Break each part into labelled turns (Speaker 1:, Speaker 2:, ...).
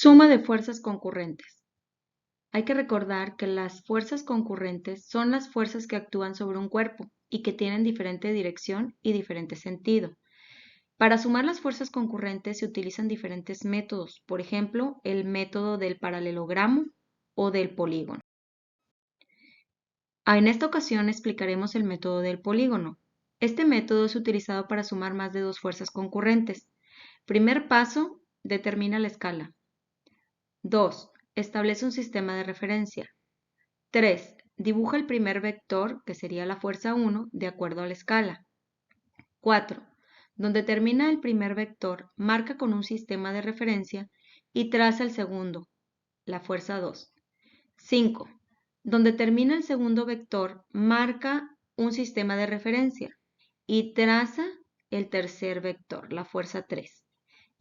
Speaker 1: Suma de fuerzas concurrentes. Hay que recordar que las fuerzas concurrentes son las fuerzas que actúan sobre un cuerpo y que tienen diferente dirección y diferente sentido. Para sumar las fuerzas concurrentes se utilizan diferentes métodos, por ejemplo, el método del paralelogramo o del polígono. En esta ocasión explicaremos el método del polígono. Este método es utilizado para sumar más de dos fuerzas concurrentes. Primer paso, determina la escala. 2. Establece un sistema de referencia. 3. Dibuja el primer vector, que sería la fuerza 1, de acuerdo a la escala. 4. Donde termina el primer vector, marca con un sistema de referencia y traza el segundo, la fuerza 2. 5. Donde termina el segundo vector, marca un sistema de referencia y traza el tercer vector, la fuerza 3.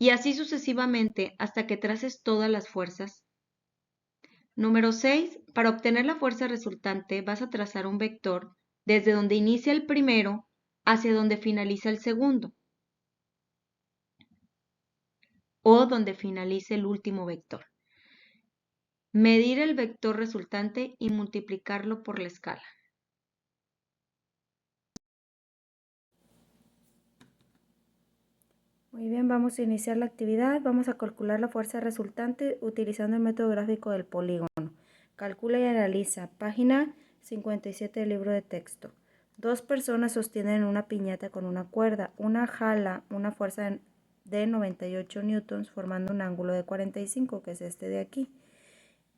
Speaker 1: Y así sucesivamente hasta que traces todas las fuerzas. Número 6. Para obtener la fuerza resultante vas a trazar un vector desde donde inicia el primero hacia donde finaliza el segundo o donde finalice el último vector. Medir el vector resultante y multiplicarlo por la escala.
Speaker 2: Muy bien, vamos a iniciar la actividad. Vamos a calcular la fuerza resultante utilizando el método gráfico del polígono. Calcula y analiza. Página 57 del libro de texto. Dos personas sostienen una piñata con una cuerda. Una jala una fuerza de 98 newtons formando un ángulo de 45, que es este de aquí,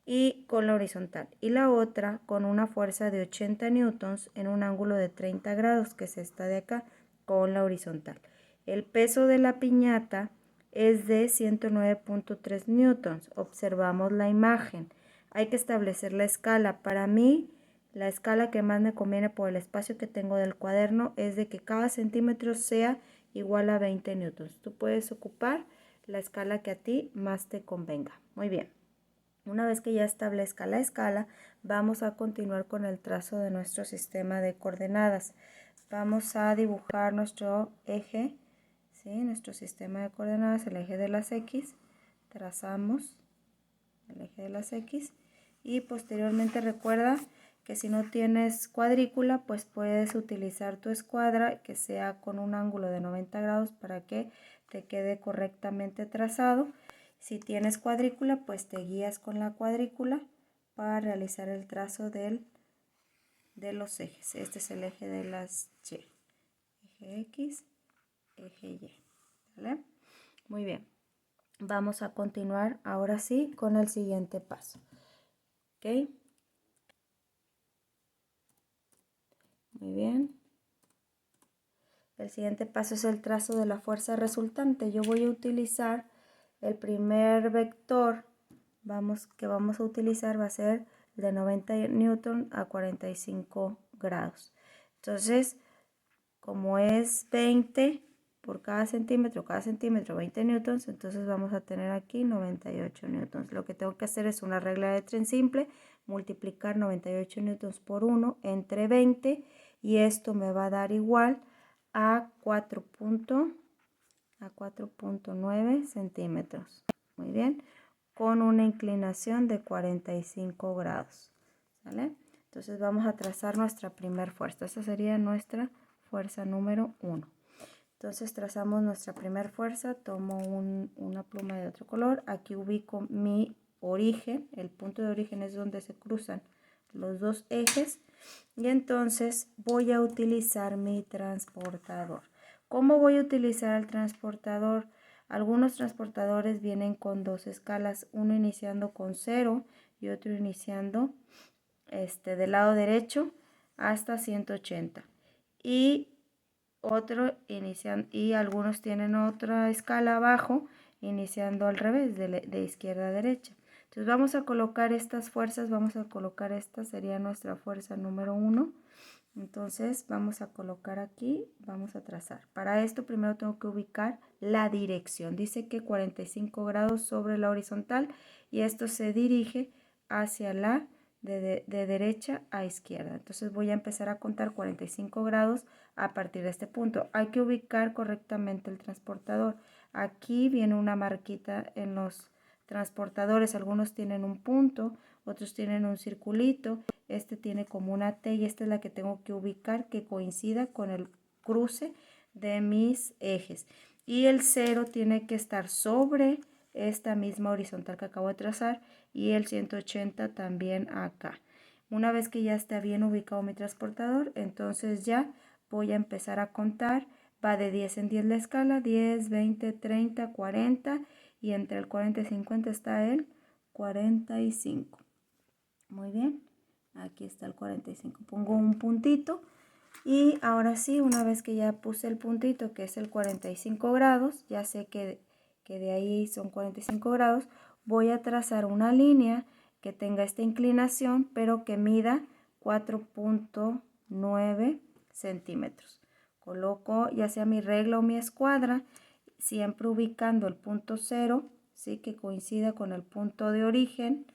Speaker 2: y con la horizontal. Y la otra con una fuerza de 80 newtons en un ángulo de 30 grados, que es esta de acá, con la horizontal. El peso de la piñata es de 109.3 newtons. Observamos la imagen. Hay que establecer la escala. Para mí, la escala que más me conviene por el espacio que tengo del cuaderno es de que cada centímetro sea igual a 20 newtons. Tú puedes ocupar la escala que a ti más te convenga. Muy bien. Una vez que ya establezca la escala, vamos a continuar con el trazo de nuestro sistema de coordenadas. Vamos a dibujar nuestro eje, ¿sí? Nuestro sistema de coordenadas, el eje de las X. Trazamos el eje de las X y posteriormente recuerda que si no tienes cuadrícula, pues puedes utilizar tu escuadra que sea con un ángulo de 90 grados para que te quede correctamente trazado. Si tienes cuadrícula, pues te guías con la cuadrícula para realizar el trazo de los ejes. Este es el eje de las Y. Eje X, eje Y. ¿Vale? Muy bien. Vamos a continuar ahora sí con el siguiente paso. ¿Ok? Muy bien. El siguiente paso es el trazo de la fuerza resultante. Yo voy a utilizar el primer vector que vamos a utilizar va a ser de 90 newton a 45 grados. Entonces, como es 20 por cada centímetro 20 newtons, entonces vamos a tener aquí 98 newtons. Lo que tengo que hacer es una regla de tren simple, multiplicar 98 newtons por 1 entre 20 y esto me va a dar igual a 4.9 centímetros. Muy bien, con una inclinación de 45 grados. ¿Vale? Entonces vamos a trazar nuestra primera fuerza. Esa sería nuestra fuerza número 1. Entonces trazamos nuestra primera fuerza, tomo una pluma de otro color, aquí ubico mi origen, el punto de origen es donde se cruzan los dos ejes y entonces voy a utilizar mi transportador. ¿Cómo voy a utilizar el transportador? Algunos transportadores vienen con dos escalas, uno iniciando con 0 y otro iniciando del lado derecho hasta 180 y algunos tienen otra escala abajo iniciando al revés de izquierda a derecha. Entonces vamos a colocar estas fuerzas, esta sería nuestra fuerza número 1. Entonces vamos a colocar aquí, vamos a trazar. Para esto primero tengo que ubicar la dirección. Dice que 45 grados sobre la horizontal y esto se dirige hacia la de derecha a izquierda. Entonces voy a empezar a contar 45 grados a partir de este punto. Hay que ubicar correctamente el transportador. Aquí viene una marquita en los transportadores, algunos tienen un punto, otros tienen un circulito, este tiene como una T y esta es la que tengo que ubicar que coincida con el cruce de mis ejes. Y el 0 tiene que estar sobre esta misma horizontal que acabo de trazar y el 180 también acá. Una vez que ya está bien ubicado mi transportador, entonces ya voy a empezar a contar. Va de 10 en 10 la escala, 10, 20, 30, 40 y entre el 40 y 50 está el 45. Muy bien, aquí está el 45. Pongo un puntito y ahora sí, una vez que ya puse el puntito que es el 45 grados, ya sé que de ahí son 45 grados, voy a trazar una línea que tenga esta inclinación pero que mida 4.9 centímetros. Coloco ya sea mi regla o mi escuadra, siempre ubicando el punto 0, ¿sí? Que coincida con el punto de origen,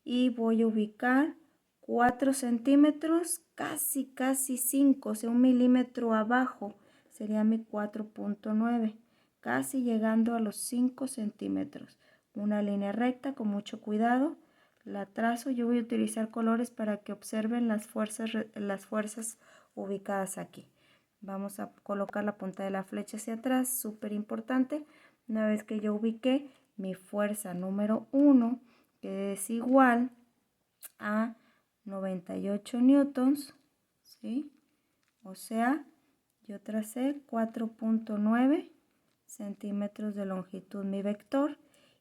Speaker 2: y voy a ubicar 4 centímetros, casi 5, o sea, 1 milímetro abajo, sería mi 4.9, casi llegando a los 5 centímetros. Una línea recta con mucho cuidado, la trazo. Yo voy a utilizar colores para que observen las fuerzas ubicadas aquí. Vamos a colocar la punta de la flecha hacia atrás, súper importante. Una vez que yo ubiqué mi fuerza número 1, que es igual a 98 newtons, ¿sí? O sea, yo tracé 4.9 centímetros de longitud mi vector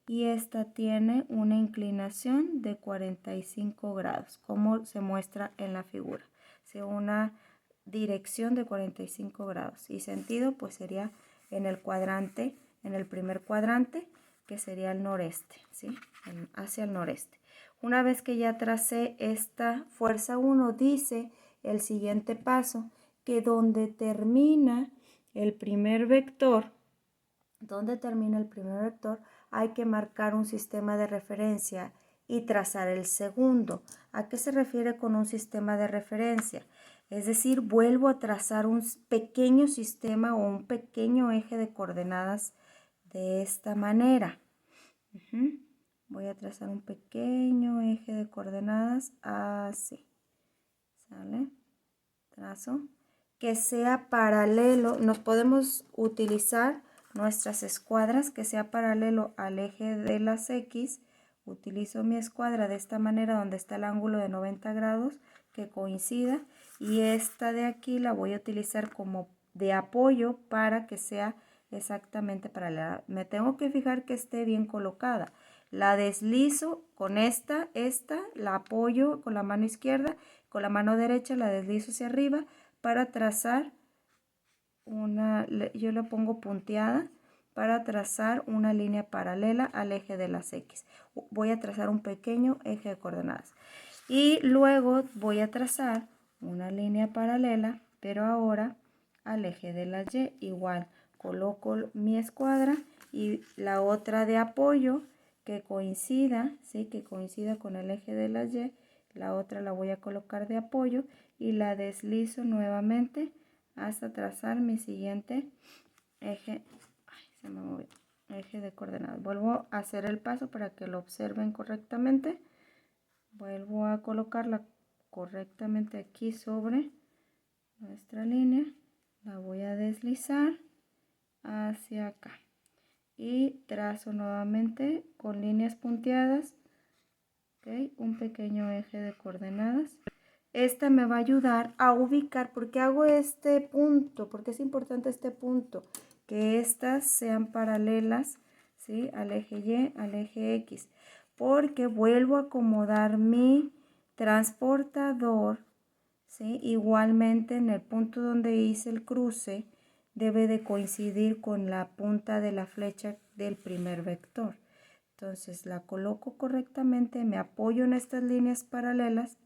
Speaker 2: y esta tiene una inclinación de 45 grados, como se muestra en la figura. ¿Sí? Una dirección de 45 grados y sentido pues sería en el cuadrante, en el primer cuadrante, que sería el noreste, ¿sí? Hacia el noreste. Una vez que ya tracé esta fuerza 1, dice el siguiente paso que donde termina el primer vector, hay que marcar un sistema de referencia y trazar el segundo. ¿A qué se refiere con un sistema de referencia? Es decir, vuelvo a trazar un pequeño sistema o un pequeño eje de coordenadas de esta manera. Voy a trazar un pequeño eje de coordenadas así. ¿Sale? Trazo. Que sea paralelo. Nos podemos utilizar nuestras escuadras que sea paralelo al eje de las X. Utilizo mi escuadra de esta manera donde está el ángulo de 90 grados que coincida y esta de aquí la voy a utilizar como de apoyo para que sea exactamente paralela. Me tengo que fijar que esté bien colocada. La deslizo con esta la apoyo con la mano izquierda, con la mano derecha la deslizo hacia arriba para trazar yo la pongo punteada para trazar una línea paralela al eje de las X. Voy a trazar un pequeño eje de coordenadas. Y luego voy a trazar una línea paralela, pero ahora al eje de las Y. Igual, coloco mi escuadra y la otra de apoyo que coincida, ¿sí? Que coincida con el eje de las Y. La otra la voy a colocar de apoyo y la deslizo nuevamente hasta trazar mi siguiente eje. Se me movió. Eje de coordenadas. Vuelvo a hacer el paso para que lo observen correctamente. Vuelvo a colocarla correctamente aquí sobre nuestra línea. La voy a deslizar hacia acá. Y trazo nuevamente con líneas punteadas, ¿okay? Un pequeño eje de coordenadas. Esta me va a ayudar a ubicar, porque hago este punto, porque es importante este punto, que estas sean paralelas, ¿sí? Al eje Y, al eje X, porque vuelvo a acomodar mi transportador, ¿sí? Igualmente en el punto donde hice el cruce, debe de coincidir con la punta de la flecha del primer vector. Entonces la coloco correctamente, me apoyo en estas líneas paralelas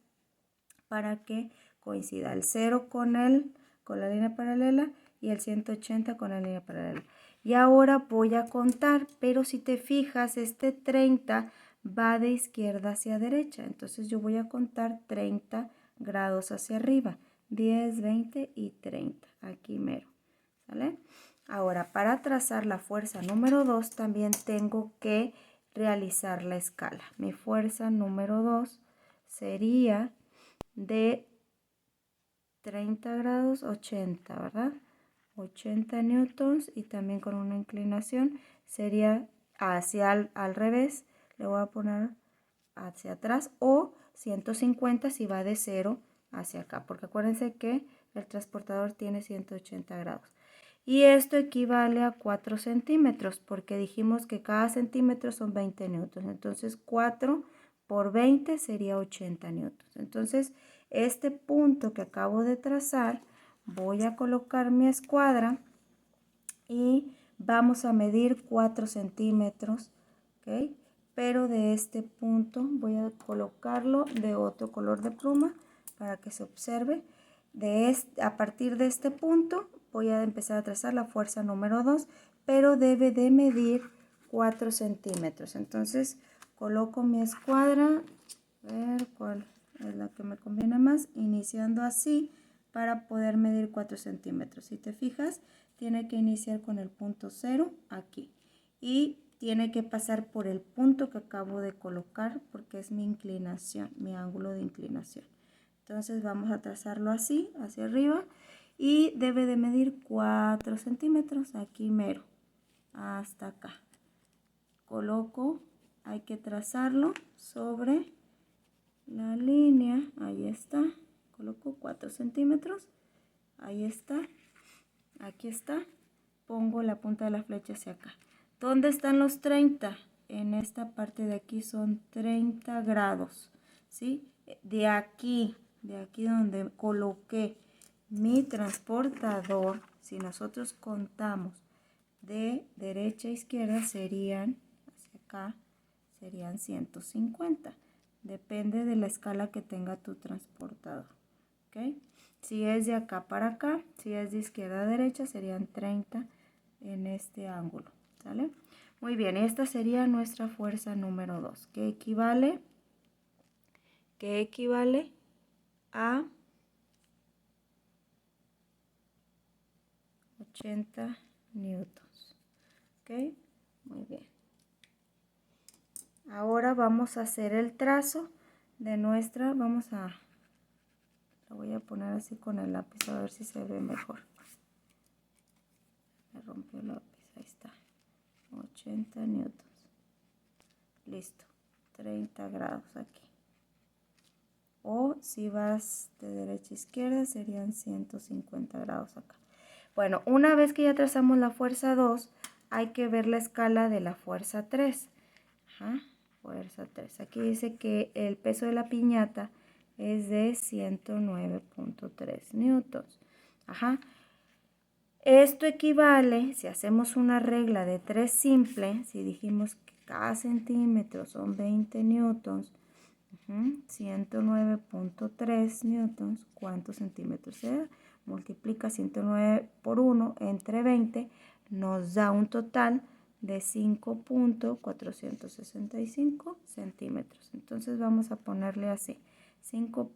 Speaker 2: para que coincida el 0 con la línea paralela y el 180 con la línea paralela. Y ahora voy a contar, pero si te fijas, este 30 va de izquierda hacia derecha. Entonces yo voy a contar 30 grados hacia arriba. 10, 20 y 30. Aquí mero. ¿Sale? Ahora, para trazar la fuerza número 2, también tengo que realizar la escala. Mi fuerza número 2 sería de 30 grados 80, ¿verdad? 80 newtons y también con una inclinación sería hacia al revés, le voy a poner hacia atrás, o 150 si va de 0 hacia acá, porque acuérdense que el transportador tiene 180 grados. Y esto equivale a 4 centímetros, porque dijimos que cada centímetro son 20 newtons. Entonces 4 por 20 sería 80 newtons. Entonces este punto que acabo de trazar, voy a colocar mi escuadra y vamos a medir 4 centímetros, ¿ok? Pero de este punto voy a colocarlo de otro color de pluma para que se observe. A partir de este punto voy a empezar a trazar la fuerza número 2, pero debe de medir 4 centímetros. Entonces coloco mi escuadra, a ver cuál es la que me conviene más, iniciando así para poder medir 4 centímetros. Si te fijas, tiene que iniciar con el punto 0 aquí y tiene que pasar por el punto que acabo de colocar porque es mi inclinación, mi ángulo de inclinación. Entonces vamos a trazarlo así, hacia arriba, y debe de medir 4 centímetros aquí mero, hasta acá. Coloco, hay que trazarlo sobre la línea, ahí está, coloco 4 centímetros, ahí está, aquí está, pongo la punta de la flecha hacia acá. ¿Dónde están los 30? En esta parte de aquí son 30 grados, ¿sí? De aquí donde coloqué mi transportador, si nosotros contamos de derecha a izquierda serían, hacia acá, serían 150. Depende de la escala que tenga tu transportador, ¿ok? Si es de acá para acá, si es de izquierda a derecha, serían 30 en este ángulo, ¿sale? Muy bien, esta sería nuestra fuerza número 2, que equivale a 80 newtons, ¿ok? Muy bien. Ahora vamos a hacer el trazo de nuestra, lo voy a poner así con el lápiz a ver si se ve mejor. Me rompió el lápiz, ahí está. 80 newtons. Listo. 30 grados aquí. O si vas de derecha a izquierda serían 150 grados acá. Bueno, una vez que ya trazamos la fuerza 2, hay que ver la escala de la fuerza 3. Ajá, fuerza 3. Aquí dice que el peso de la piñata es de 109.3 newtons. Ajá. Esto equivale, si hacemos una regla de 3 simple, si dijimos que cada centímetro son 20 newtons, 109.3 newtons, ¿cuántos centímetros sea? Multiplica 109 por 1 entre 20, nos da un total de 5.465 centímetros. Entonces vamos a ponerle así, 5.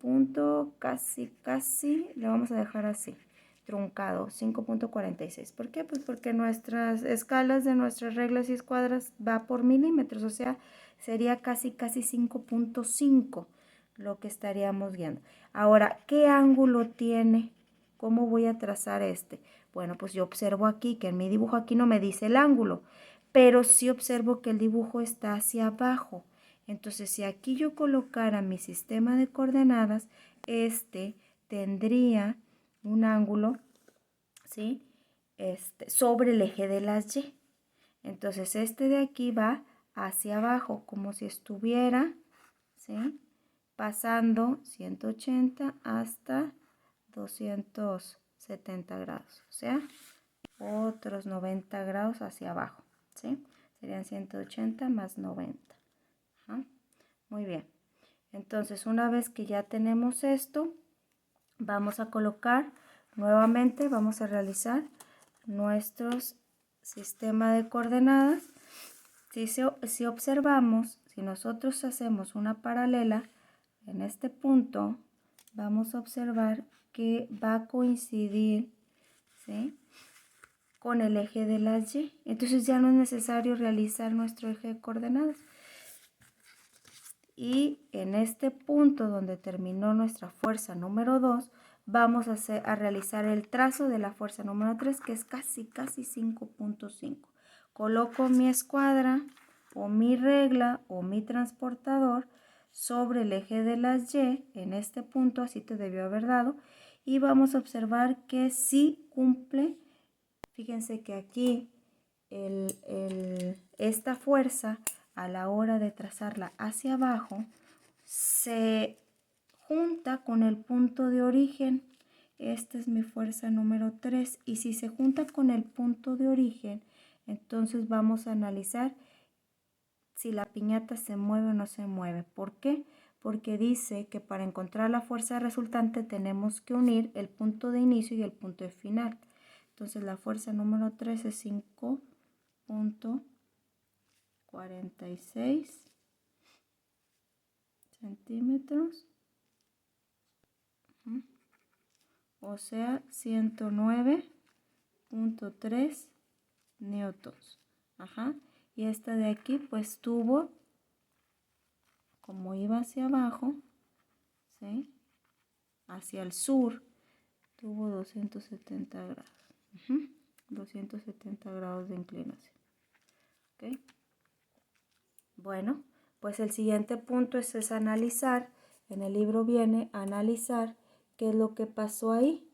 Speaker 2: Casi, le vamos a dejar así, truncado, 5.46. ¿Por qué? Pues porque nuestras escalas de nuestras reglas y escuadras va por milímetros, o sea, sería casi 5.5 lo que estaríamos viendo. Ahora, ¿qué ángulo tiene? ¿Cómo voy a trazar este? Bueno, pues yo observo aquí que en mi dibujo aquí no me dice el ángulo, pero sí observo que el dibujo está hacia abajo. Entonces, si aquí yo colocara mi sistema de coordenadas, este tendría un ángulo, ¿sí? Sobre el eje de las Y. Entonces, este de aquí va hacia abajo, como si estuviera, ¿sí? Pasando 180 hasta 270 grados, o sea, otros 90 grados hacia abajo, ¿sí? Serían 180 más 90. Ajá. Muy bien. Entonces, una vez que ya tenemos esto, vamos a colocar nuevamente, vamos a realizar nuestro sistema de coordenadas. Si observamos, si nosotros hacemos una paralela en este punto, vamos a observar que va a coincidir, ¿sí?, con el eje de las Y. Entonces ya no es necesario realizar nuestro eje de coordenadas. Y en este punto donde terminó nuestra fuerza número 2, vamos a realizar el trazo de la fuerza número 3, que es casi 5.5. Coloco mi escuadra o mi regla o mi transportador sobre el eje de las Y en este punto, así te debió haber dado, y vamos a observar que sí cumple. Fíjense que aquí esta fuerza, a la hora de trazarla hacia abajo, se junta con el punto de origen. Esta es mi fuerza número 3, y si se junta con el punto de origen, entonces vamos a analizar si la piñata se mueve o no se mueve. ¿Por qué? Porque dice que para encontrar la fuerza resultante tenemos que unir el punto de inicio y el punto de final. Entonces la fuerza número 3 es 5.46 centímetros, o sea 109.3 newtons. Y esta de aquí pues tuvo, como iba hacia abajo, ¿sí?, hacia el sur, tuvo 270 grados. 270 grados de inclinación. ¿Ok? Bueno, pues el siguiente punto es analizar. En el libro viene analizar qué es lo que pasó ahí.